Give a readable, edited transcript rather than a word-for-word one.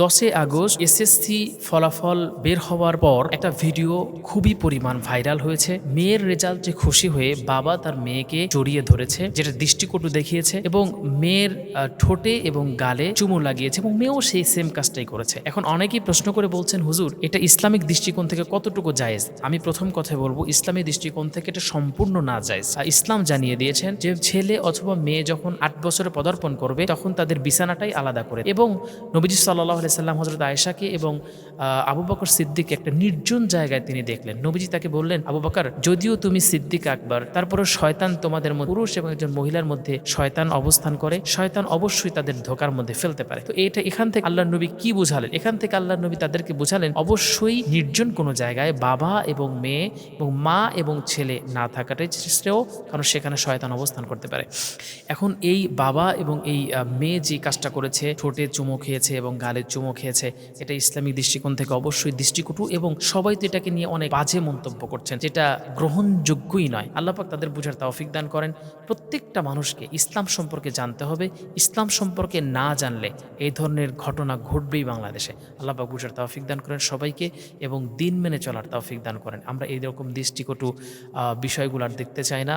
10 August SSC ফলাফল বের হওয়ার পর একটা ভিডিও খুবই পরিমাণ ভাইরাল হয়েছে। মেয়ের রেজাল্ট যে খুশি হয়ে বাবা তার মেয়েকে জড়িয়ে ধরেছে, যেটা দৃষ্টিকটু দেখিয়েছে এবং মেয়ের ঠোঁটে এবং গালে চুমু লাগিয়েছে এবং মেয়েও সেই সেম কাজটাই করেছে। এখন অনেকেই প্রশ্ন করে বলছেন, হুজুর এটা ইসলামিক দৃষ্টিকোণ থেকে কতটুকু জায়েজ? আমি প্রথম কথা বলবো, ইসলামী দৃষ্টিকোণ থেকে এটা সম্পূর্ণ না জায়েজ। ইসলাম জানিয়ে দিয়েছেন যে ছেলে অথবা মেয়ে যখন 8 বছরে পদার্পণ করবে তখন তাদের বিছানাটাই আলাদা করে, এবং নবীজি সাল্লাল্লাহু আলাইহি সাল্লাম হযরত আয়েশাকে এবং আবু বকর সিদ্দিক একটা নির্জন জায়গায় তিনি দেখলেন। নবীজি তাকে বললেন, আবু বকর, যদিও তুমি সিদ্দিক আকবর, তারপরেও শয়তান তোমাদের মধ্যে, পুরুষ এবং একজন মহিলার মধ্যে শয়তান অবস্থান করে, শয়তান অবশ্যই তাদের ধোঁকার মধ্যে ফেলতে পারে। তো এখান থেকে আল্লাহর নবী কি বুঝালেন? এখান থেকে আল্লাহর নবী তাদেরকে বুঝালেন অবশ্যই নির্জন কোনো জায়গায় বাবা এবং মেয়ে এবং মা এবং ছেলে না থাকাটাই শ্রেয়, কারণ সেখানে শয়তান অবস্থান করতে পারে। এখন এই বাবা এবং এই মেয়ে যে কাজটা করেছে, ঠোঁটে চুমো খেয়েছে এবং গালে চুমো খেয়েছে, এটা ইসলামিক দৃষ্টিকোণ থেকে অবশ্যই দৃষ্টিকটু এবং সবাই তো এটাকে নিয়ে অনেক বাজে মন্তব্য করছেন, যেটা গ্রহণযোগ্যই নয়। আল্লাহ পাক তাদের বুঝার তৌফিক দান করেন। প্রত্যেকটা মানুষকে ইসলাম সম্পর্কে জানতে হবে। ইসলাম সম্পর্কে না জানলে এই ধরনের ঘটনা ঘটবেই বাংলাদেশে। আল্লাহ পাক বুঝার তৌফিক দান করেন সবাইকে এবং দিন মেনে চলার তৌফিক দান করেন। আমরা এইরকম দৃষ্টিকটু বিষয়গুলো আর দেখতে চাই না।